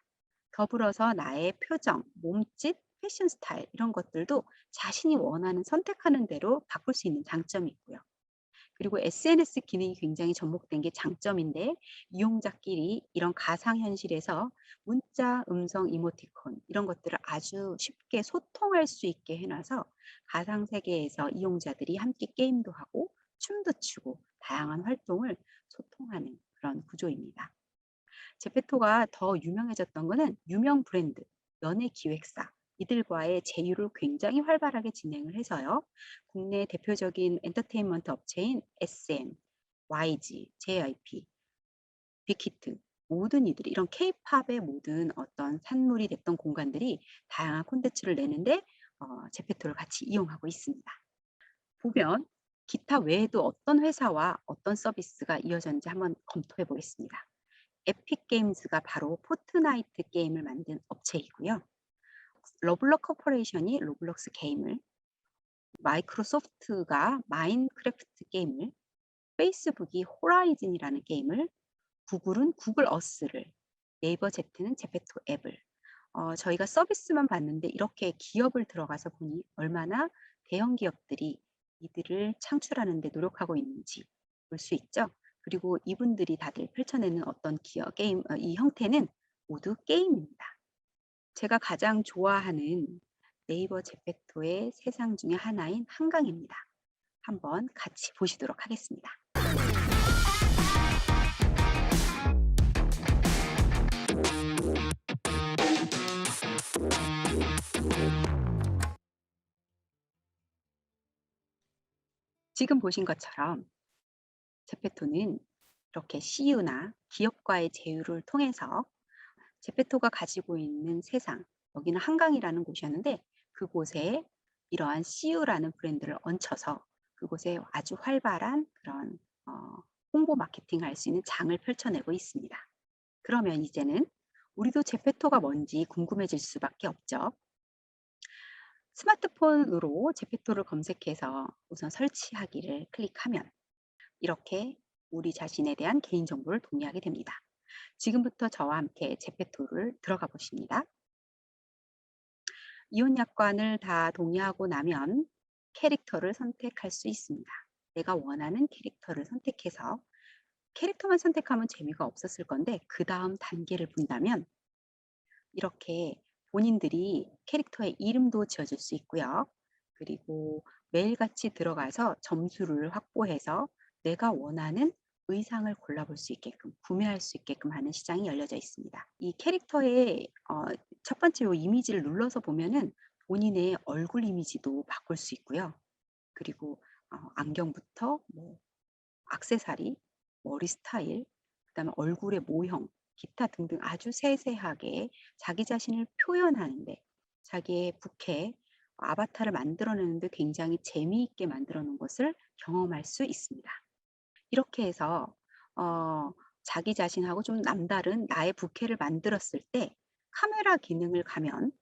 [SPEAKER 1] 더불어서 나의 표정, 몸짓, 패션 스타일 이런 것들도 자신이 원하는 선택하는 대로 바꿀 수 있는 장점이 있고요. 그리고 SNS 기능이 굉장히 접목된 게 장점인데 이용자끼리 이런 가상현실에서 문자, 음성, 이모티콘 이런 것들을 아주 쉽게 소통할 수 있게 해놔서 가상 세계에서 이용자들이 함께 게임도 하고 춤도 추고 다양한 활동을 소통하는 그런 구조입니다. 제페토가 더 유명해졌던 거는 유명 브랜드, 연예 기획사 이들과의 제휴를 굉장히 활발하게 진행을 해서요. 국내 대표적인 엔터테인먼트 업체인 SM, YG, JYP, 빅히트 모든 이들이 이런 케이팝의 모든 어떤 산물이 됐던 공간들이 다양한 콘텐츠를 내는데 제페토를 같이 이용하고 있습니다. 보면 기타 외에도 어떤 회사와 어떤 서비스가 이어졌는지 한번 검토해 보겠습니다. 에픽 게임즈가 바로 포트나이트 게임을 만든 업체이고요. 러블럭 코퍼레이션이 로블록스 게임을, 마이크로소프트가 마인크래프트 게임을, 페이스북이 호라이즌이라는 게임을, 구글은 구글 어스를, 네이버 Z는 제페토 앱을 저희가 서비스만 봤는데 이렇게 기업을 들어가서 보니 얼마나 대형 기업들이 이들을 창출하는 데 노력하고 있는지 볼 수 있죠. 그리고 이분들이 다들 펼쳐내는 어떤 기업 게임 이 형태는 모두 게임입니다. 제가 가장 좋아하는 네이버 제페토의 세상 중에 하나인 한강입니다. 한번 같이 보시도록 하겠습니다. 지금 보신 것처럼 제페토는 이렇게 CU나 기업과의 제휴를 통해서 제페토가 가지고 있는 세상, 여기는 한강이라는 곳이었는데 그곳에 이러한 CU라는 브랜드를 얹혀서 그곳에 아주 활발한 그런 홍보 마케팅을 할 수 있는 장을 펼쳐내고 있습니다. 그러면 이제는 우리도 제페토가 뭔지 궁금해질 수밖에 없죠. 스마트폰으로 제페토를 검색해서 우선 설치하기를 클릭하면 이렇게 우리 자신에 대한 개인정보를 동의하게 됩니다. 지금부터 저와 함께 제페토를 들어가 보십니다. 이혼 약관을 다 동의하고 나면 캐릭터를 선택할 수 있습니다. 내가 원하는 캐릭터를 선택해서 캐릭터만 선택하면 재미가 없었을 건데 그 다음 단계를 본다면 이렇게 본인들이 캐릭터의 이름도 지어줄 수 있고요. 그리고 매일같이 들어가서 점수를 확보해서 내가 원하는 의상을 골라볼 수 있게끔 구매할 수 있게끔 하는 시장이 열려져 있습니다. 이 캐릭터의 첫 번째 요 이미지를 눌러서 보면은 본인의 얼굴 이미지도 바꿀 수 있고요. 그리고 안경부터 뭐 액세서리, 머리 스타일, 그다음에 얼굴의 모형, 기타 등등 아주 세세하게 자기 자신을 표현하는데 자기의 부캐, 아바타를 만들어내는데 굉장히 재미있게 만들어 놓은 것을 경험할 수 있습니다. 이렇게 해서 자기 자신하고 좀 남다른 나의 부캐를 만들었을 때 카메라 기능을 가면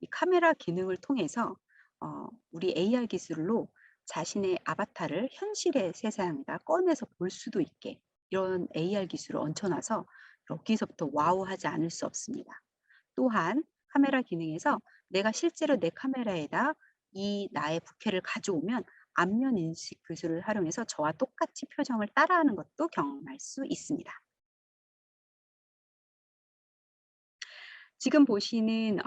[SPEAKER 1] 이 카메라 기능을 통해서 우리 AR 기술로 자신의 아바타를 현실의 세상에다 꺼내서 볼 수도 있게 이런 AR 기술을 얹혀놔서 여기서부터 와우하지 않을 수 없습니다. 또한 카메라 기능에서 내가 실제로 내 카메라에다 이 나의 부캐를 가져오면 안면 인식 기술을 활용해서 저와 똑같이 표정을 따라하는 것도 경험할 수 있습니다. 지금 보시는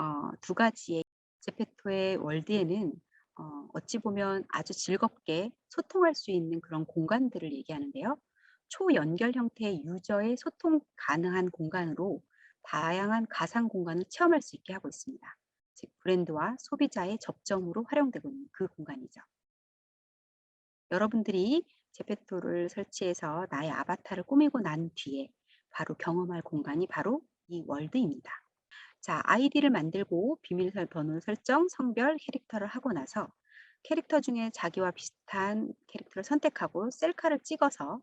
[SPEAKER 1] 두 가지의 제페토의 월드에는 어찌 보면 아주 즐겁게 소통할 수 있는 그런 공간들을 얘기하는데요. 초연결 형태의 유저의 소통 가능한 공간으로 다양한 가상 공간을 체험할 수 있게 하고 있습니다. 즉 브랜드와 소비자의 접점으로 활용되고 있는 그 공간이죠. 여러분들이 제페토를 설치해서 나의 아바타를 꾸미고 난 뒤에 바로 경험할 공간이 바로 이 월드입니다. 자, 아이디를 만들고 비밀번호 설정, 성별, 캐릭터를 하고 나서 캐릭터 중에 자기와 비슷한 캐릭터를 선택하고 셀카를 찍어서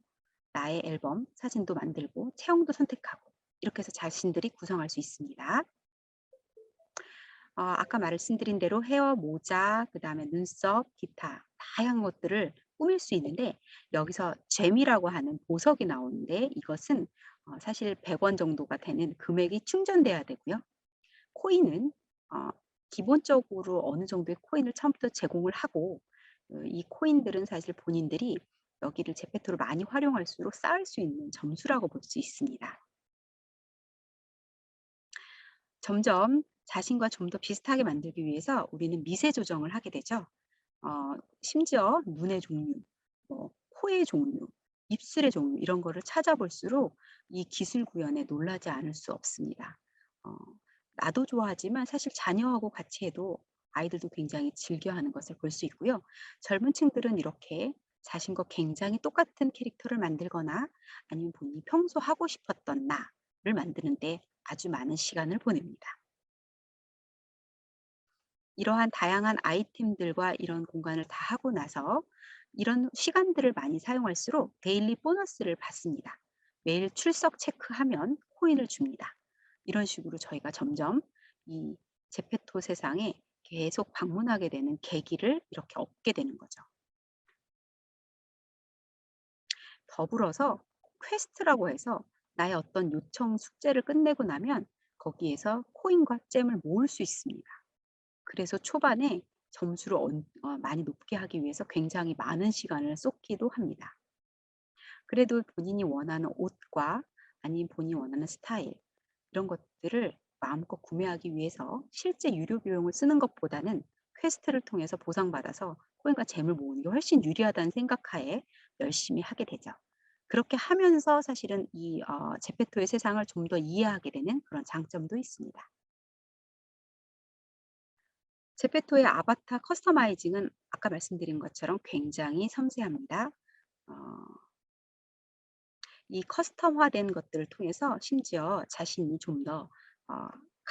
[SPEAKER 1] 나의 앨범, 사진도 만들고 체형도 선택하고 이렇게 해서 자신들이 구성할 수 있습니다. 아까 말씀드린 대로 헤어, 모자, 그다음에 눈썹, 기타 다양한 것들을 꾸밀 수 있는데 여기서 잼이라고 하는 보석이 나오는데 이것은 사실 100원 정도가 되는 금액이 충전돼야 되고요. 코인은 기본적으로 어느 정도의 코인을 처음부터 제공을 하고 이 코인들은 사실 본인들이 여기를 제페토를 많이 활용할수록 쌓을 수 있는 점수라고 볼 수 있습니다. 점점 자신과 좀 더 비슷하게 만들기 위해서 우리는 미세 조정을 하게 되죠. 심지어 눈의 종류, 뭐 코의 종류, 입술의 종류 이런 거를 찾아볼수록 이 기술 구현에 놀라지 않을 수 없습니다. 어, 나도 좋아하지만 사실 자녀하고 같이 해도 아이들도 굉장히 즐겨하는 것을 볼 수 있고요. 젊은 층들은 이렇게 자신과 굉장히 똑같은 캐릭터를 만들거나 아니면 본인이 평소 하고 싶었던 나를 만드는데 아주 많은 시간을 보냅니다. 이러한 다양한 아이템들과 이런 공간을 다 하고 나서 이런 시간들을 많이 사용할수록 데일리 보너스를 받습니다. 매일 출석 체크하면 코인을 줍니다. 이런 식으로 저희가 점점 이 제페토 세상에 계속 방문하게 되는 계기를 이렇게 얻게 되는 거죠. 더불어서 퀘스트라고 해서 나의 어떤 요청 숙제를 끝내고 나면 거기에서 코인과 잼을 모을 수 있습니다. 그래서 초반에 점수를 많이 높게 하기 위해서 굉장히 많은 시간을 쏟기도 합니다. 그래도 본인이 원하는 옷과 아니면 본인이 원하는 스타일 이런 것들을 마음껏 구매하기 위해서 실제 유료 비용을 쓰는 것보다는 퀘스트를 통해서 보상받아서 코인과 잼을 모으는 게 훨씬 유리하다는 생각하에 열심히 하게 되죠. 그렇게 하면서 사실은 이 제페토의 세상을 좀 더 이해하게 되는 그런 장점도 있습니다. 제페토의 아바타 커스터마이징은 아까 말씀드린 것처럼 굉장히 섬세합니다. 어, 이 커스텀화된 것들을 통해서 심지어 자신이 좀 더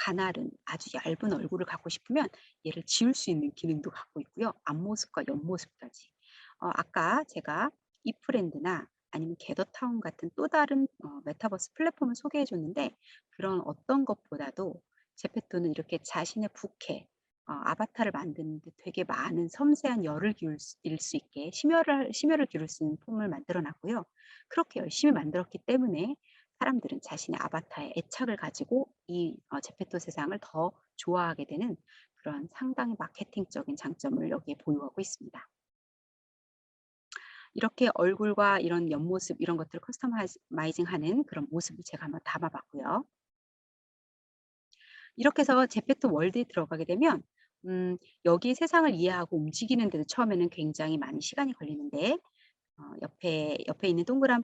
[SPEAKER 1] 가날은 아주 얇은 얼굴을 갖고 싶으면 얘를 지울 수 있는 기능도 갖고 있고요. 앞모습과 옆모습까지. 아까 제가 이프렌드나 아니면 게더타운 같은 또 다른 메타버스 플랫폼을 소개해 줬는데 그런 어떤 것보다도 제페토는 이렇게 자신의 부캐, 아바타를 만드는 데 되게 많은 섬세한 열을 기울일 수 있게 심혈을 기울일 수 있는 폼을 만들어 놨고요. 그렇게 열심히 만들었기 때문에 사람들은 자신의 아바타에 애착을 가지고 이 제페토 세상을 더 좋아하게 되는 그런 상당히 마케팅적인 장점을 여기에 보유하고 있습니다. 이렇게 얼굴과 이런 옆모습 이런 것들을 커스터마이징하는 그런 모습을 제가 한번 담아 봤고요. 이렇게 해서 제페토 월드에 들어가게 되면 여기 세상을 이해하고 움직이는 데도 처음에는 굉장히 많은 시간이 걸리는데 옆에 있는 동그란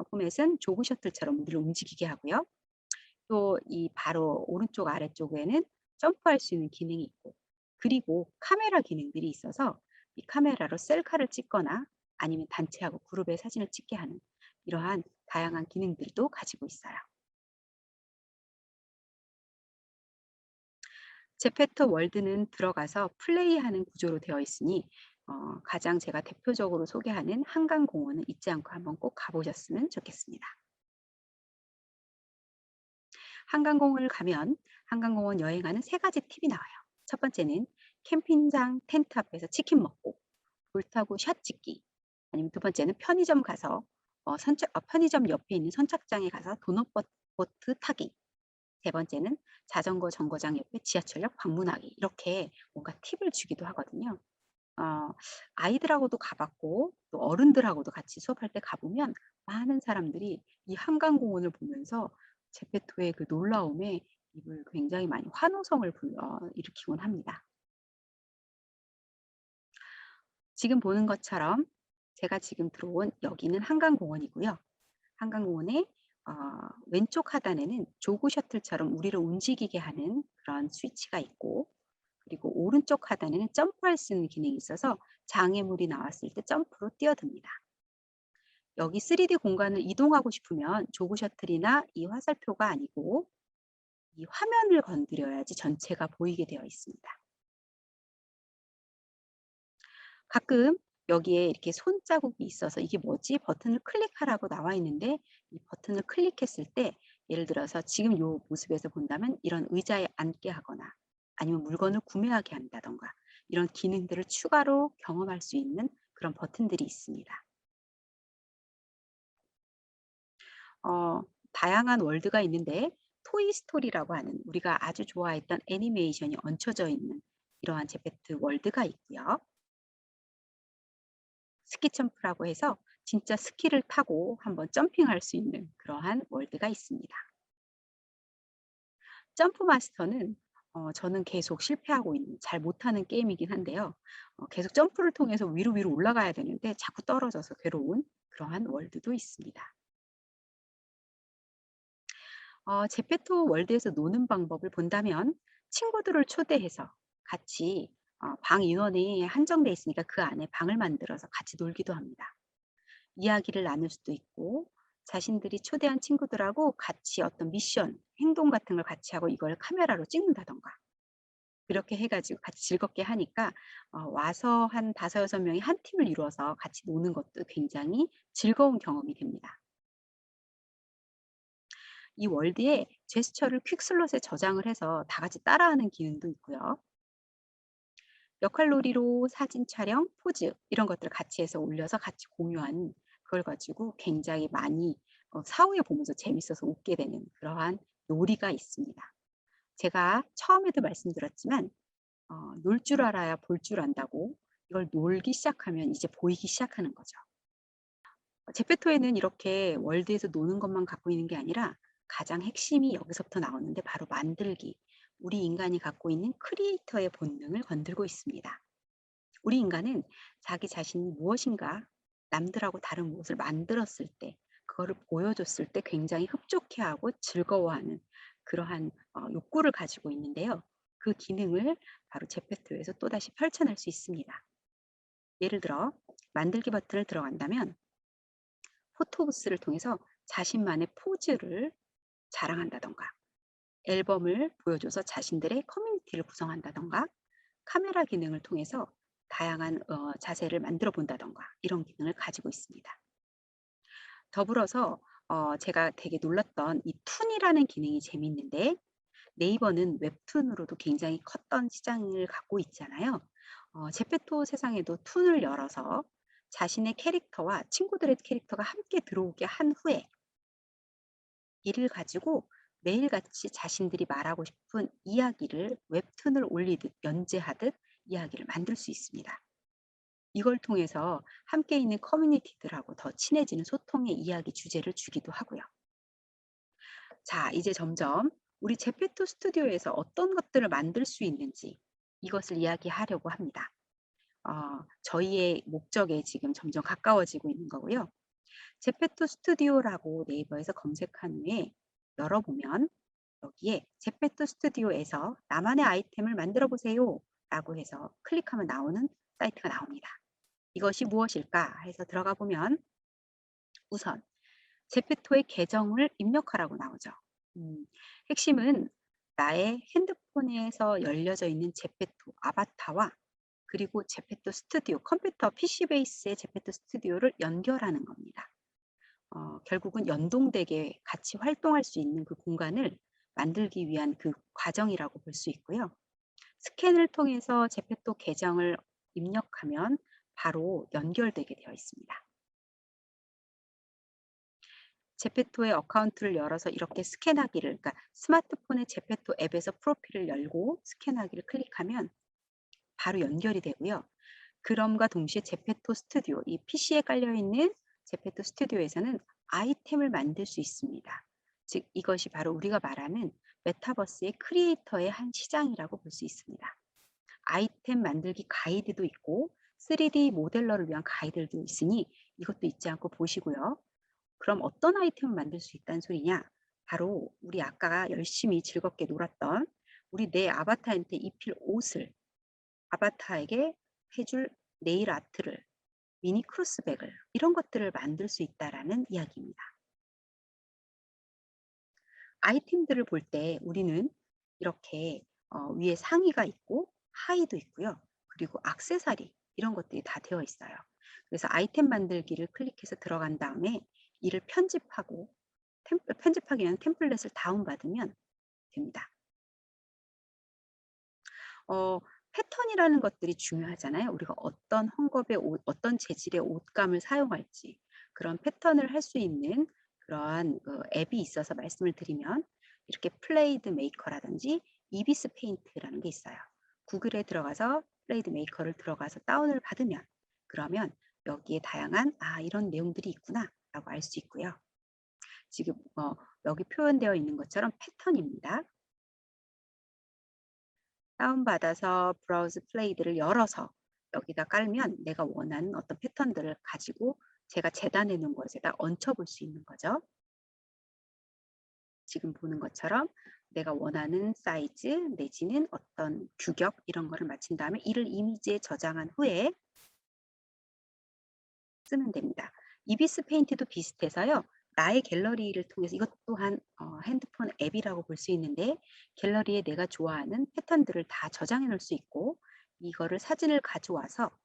[SPEAKER 1] 포맷은 조그 셔틀처럼 우리를 움직이게 하고요. 또 이 바로 오른쪽 아래쪽에는 점프할 수 있는 기능이 있고 그리고 카메라 기능들이 있어서 이 카메라로 셀카를 찍거나 아니면 단체하고 그룹의 사진을 찍게 하는 이러한 다양한 기능들도 가지고 있어요. 제페토 월드는 들어가서 플레이하는 구조로 되어 있으니 가장 제가 대표적으로 소개하는 한강공원은 잊지 않고 한번 꼭 가보셨으면 좋겠습니다. 한강공원을 가면 한강공원 여행하는 세 가지 팁이 나와요. 첫 번째는 캠핑장 텐트 앞에서 치킨 먹고 불타고 샷 찍기. 아니면 두 번째는 편의점 가서 편의점 옆에 있는 선착장에 가서 도넛 보트 타기. 세 번째는 자전거 정거장 옆에 지하철역 방문하기. 이렇게 뭔가 팁을 주기도 하거든요. 어, 아이들하고도 가봤고 또 어른들하고도 같이 수업할 때 가보면 많은 사람들이 이 한강공원을 보면서 제페토의 그 놀라움에 입을 굉장히 많이 환호성을 일으키곤 합니다. 지금 보는 것처럼 제가 지금 들어온 여기는 한강공원이고요. 한강공원의 왼쪽 하단에는 조그 셔틀처럼 우리를 움직이게 하는 그런 스위치가 있고 그리고 오른쪽 하단에는 점프할 수 있는 기능이 있어서 장애물이 나왔을 때 점프로 뛰어듭니다. 여기 3D 공간을 이동하고 싶으면 조그 셔틀이나 이 화살표가 아니고 이 화면을 건드려야지 전체가 보이게 되어 있습니다. 가끔 여기에 이렇게 손자국이 있어서 이게 뭐지? 버튼을 클릭하라고 나와 있는데 이 버튼을 클릭했을 때 예를 들어서 지금 이 모습에서 본다면 이런 의자에 앉게 하거나 아니면 물건을 구매하게 한다던가 이런 기능들을 추가로 경험할 수 있는 그런 버튼들이 있습니다. 어, 다양한 월드가 있는데 토이스토리라고 하는 우리가 아주 좋아했던 애니메이션이 얹혀져 있는 이러한 제페트 월드가 있고요. 스키 점프라고 해서 진짜 스키를 타고 한번 점핑할 수 있는 그러한 월드가 있습니다. 점프 마스터는 저는 계속 실패하고 있는 잘 못하는 게임이긴 한데요. 계속 점프를 통해서 위로 올라가야 되는데 자꾸 떨어져서 괴로운 그러한 월드도 있습니다. 제페토 월드에서 노는 방법을 본다면 친구들을 초대해서 같이 방 인원이 한정돼 있으니까 그 안에 방을 만들어서 같이 놀기도 합니다. 이야기를 나눌 수도 있고 자신들이 초대한 친구들하고 같이 어떤 미션, 행동 같은 걸 같이 하고 이걸 카메라로 찍는다던가 그렇게 해가지고 같이 즐겁게 하니까 와서 한 5-6명이 한 팀을 이루어서 같이 노는 것도 굉장히 즐거운 경험이 됩니다. 이 월드에 제스처를 퀵슬롯에 저장을 해서 다 같이 따라하는 기능도 있고요. 역할놀이로 사진 촬영, 포즈 이런 것들을 같이 해서 올려서 같이 공유하는 그걸 가지고 굉장히 많이 사후에 보면서 재밌어서 웃게 되는 그러한 놀이가 있습니다. 제가 처음에도 말씀드렸지만 놀 줄 알아야 볼 줄 안다고 이걸 놀기 시작하면 이제 보이기 시작하는 거죠. 제페토에는 이렇게 월드에서 노는 것만 갖고 있는 게 아니라 가장 핵심이 여기서부터 나오는데 바로 만들기. 우리 인간이 갖고 있는 크리에이터의 본능을 건들고 있습니다. 우리 인간은 자기 자신이 무엇인가 남들하고 다른 무엇을 만들었을 때 그거를 보여줬을 때 굉장히 흡족해하고 즐거워하는 그러한 욕구를 가지고 있는데요. 그 기능을 바로 제페토에서 또다시 펼쳐낼 수 있습니다. 예를 들어 만들기 버튼을 들어간다면 포토부스를 통해서 자신만의 포즈를 자랑한다던가 앨범을 보여줘서 자신들의 커뮤니티를 구성한다던가 카메라 기능을 통해서 다양한 자세를 만들어 본다던가 이런 기능을 가지고 있습니다. 더불어서 제가 되게 놀랐던 이 툰이라는 기능이 재미있는데 네이버는 웹툰으로도 굉장히 컸던 시장을 갖고 있잖아요. 제페토 세상에도 툰을 열어서 자신의 캐릭터와 친구들의 캐릭터가 함께 들어오게 한 후에 이를 가지고 매일같이 자신들이 말하고 싶은 이야기를 웹툰을 올리듯 연재하듯 이야기를 만들 수 있습니다. 이걸 통해서 함께 있는 커뮤니티들하고 더 친해지는 소통의 이야기 주제를 주기도 하고요. 자, 이제 점점 우리 제페토 스튜디오에서 어떤 것들을 만들 수 있는지 이것을 이야기하려고 합니다. 저희의 목적에 지금 점점 가까워지고 있는 거고요. 제페토 스튜디오라고 네이버에서 검색한 후에 열어보면 여기에 제페토 스튜디오에서 나만의 아이템을 만들어 보세요 라고 해서 클릭하면 나오는 사이트가 나옵니다. 이것이 무엇일까 해서 들어가 보면 우선 제페토의 계정을 입력하라고 나오죠. 핵심은 나의 핸드폰에서 열려져 있는 제페토 아바타와 그리고 제페토 스튜디오, 컴퓨터 PC 베이스의 제페토 스튜디오를 연결하는 겁니다. 결국은 연동되게 같이 활동할 수 있는 그 공간을 만들기 위한 그 과정이라고 볼 수 있고요. 스캔을 통해서 제페토 계정을 입력하면 바로 연결되게 되어 있습니다. 제페토의 어카운트를 열어서 이렇게 스캔하기를, 그러니까 스마트폰의 제페토 앱에서 프로필을 열고 스캔하기를 클릭하면 바로 연결이 되고요. 그럼과 동시에 제페토 스튜디오, 이 PC에 깔려있는 제페토 스튜디오에서는 아이템을 만들 수 있습니다. 즉 이것이 바로 우리가 말하는 메타버스의 크리에이터의 한 시장이라고 볼 수 있습니다. 아이템 만들기 가이드도 있고 3D 모델러를 위한 가이드도 있으니 이것도 잊지 않고 보시고요. 그럼 어떤 아이템을 만들 수 있다는 소리냐? 바로 우리 아까 열심히 즐겁게 놀았던 우리 내 아바타한테 입힐 옷을 아바타에게 해줄 네일 아트를 미니 크로스백을 이런 것들을 만들 수 있다라는 이야기입니다. 아이템들을 볼 때 우리는 이렇게 위에 상의가 있고 하의도 있고요. 그리고 액세서리 이런 것들이 다 되어 있어요. 그래서 아이템 만들기를 클릭해서 들어간 다음에 이를 편집하고 편집하기 위한 템플릿을 다운받으면 됩니다. 패턴이라는 것들이 중요하잖아요. 우리가 어떤 헝겊의 옷, 어떤 재질의 옷감을 사용할지 그런 패턴을 할 수 있는 그러한 앱이 있어서 말씀을 드리면 이렇게 플레이드 메이커라든지 이비스 페인트라는 게 있어요. 구글에 들어가서 플레이드 메이커를 들어가서 다운을 받으면 그러면 여기에 다양한 이런 내용들이 있구나 라고 알 수 있고요. 지금 여기 표현되어 있는 것처럼 패턴입니다. 다운받아서 브라우즈 플레이드를 열어서 여기다 깔면 내가 원하는 어떤 패턴들을 가지고 제가 재단해 놓은 것에다 얹혀 볼 수 있는 거죠. 지금 보는 것처럼 내가 원하는 사이즈 내지는 어떤 규격 이런 거를 맞춘 다음에 이를 이미지에 저장한 후에 쓰면 됩니다. 이비스 페인트도 비슷해서요. 나의 갤러리를 통해서 이것 또한 핸드폰 앱이라고 볼 수 있는데 갤러리에 내가 좋아하는 패턴들을 다 저장해 놓을 수 있고 이거를 사진을 가져와서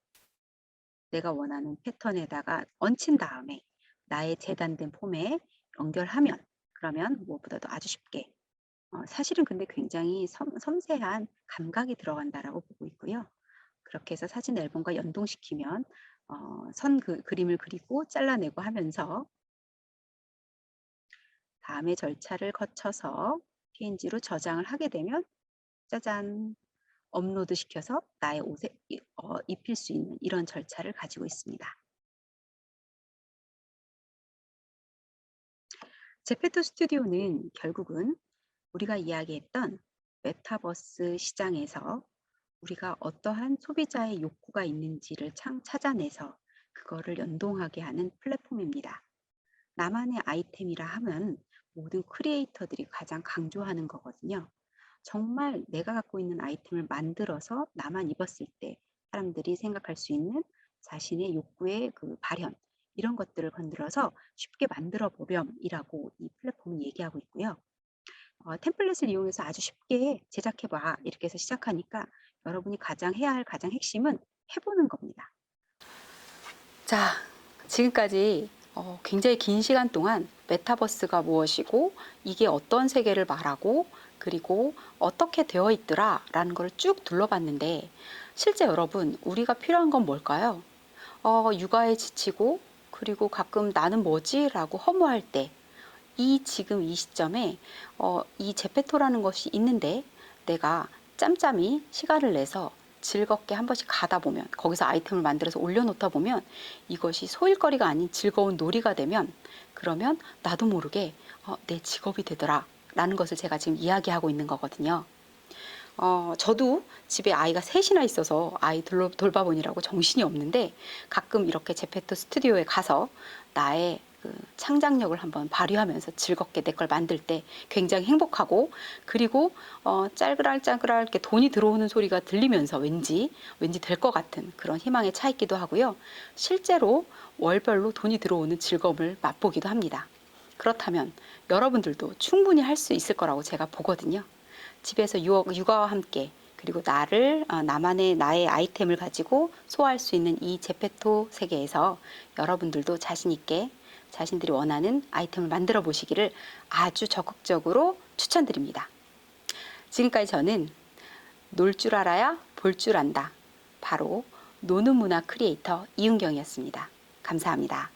[SPEAKER 1] 내가 원하는 패턴에다가 얹힌 다음에 나의 재단된 폼에 연결하면 그러면 무엇보다도 아주 쉽게 사실은 근데 굉장히 섬세한 감각이 들어간다라고 보고 있고요. 그렇게 해서 사진 앨범과 연동시키면 그림을 그리고 잘라내고 하면서 다음에 절차를 거쳐서 PNG로 저장을 하게 되면 짜잔 업로드 시켜서 나의 옷에 입힐 수 있는 이런 절차를 가지고 있습니다. 제페토 스튜디오는 결국은 우리가 이야기했던 메타버스 시장에서 우리가 어떠한 소비자의 욕구가 있는지를 찾아내서 그거를 연동하게 하는 플랫폼입니다. 나만의 아이템이라 하면 모든 크리에이터들이 가장 강조하는 거거든요. 정말 내가 갖고 있는 아이템을 만들어서 나만 입었을 때 사람들이 생각할 수 있는 자신의 욕구의 그 발현 이런 것들을 건드려서 쉽게 만들어 보렴이라고 이 플랫폼은 얘기하고 있고요. 템플릿을 이용해서 아주 쉽게 제작해 봐. 이렇게 해서 시작하니까 여러분이 가장 해야 할 가장 핵심은 해 보는 겁니다. 자, 지금까지 굉장히 긴 시간 동안 메타버스가 무엇이고 이게 어떤 세계를 말하고 그리고 어떻게 되어 있더라라는 걸 쭉 둘러봤는데 실제 여러분 우리가 필요한 건 뭘까요? 육아에 지치고 그리고 가끔 나는 뭐지라고 허무할 때 이 지금 이 시점에 이 제페토라는 것이 있는데 내가 짬짬이 시간을 내서 즐겁게 한 번씩 가다 보면 거기서 아이템을 만들어서 올려놓다 보면 이것이 소일거리가 아닌 즐거운 놀이가 되면 그러면 나도 모르게 내 직업이 되더라 라는 것을 제가 지금 이야기하고 있는 거거든요. 저도 집에 아이가 셋이나 있어서 아이 돌봐보느라고 정신이 없는데 가끔 이렇게 제페토 스튜디오에 가서 나의 그 창작력을 한번 발휘하면서 즐겁게 내 걸 만들 때 굉장히 행복하고 그리고 짤그랄짤그랄 이렇게 돈이 들어오는 소리가 들리면서 왠지 될 것 같은 그런 희망에 차 있기도 하고요. 실제로 월별로 돈이 들어오는 즐거움을 맛보기도 합니다. 그렇다면 여러분들도 충분히 할 수 있을 거라고 제가 보거든요. 집에서 육아와 함께 그리고 나의 아이템을 가지고 소화할 수 있는 이 제페토 세계에서 여러분들도 자신 있게 자신들이 원하는 아이템을 만들어 보시기를 아주 적극적으로 추천드립니다. 지금까지 저는 놀 줄 알아야 볼 줄 안다. 바로 노는 문화 크리에이터 이은경이었습니다. 감사합니다.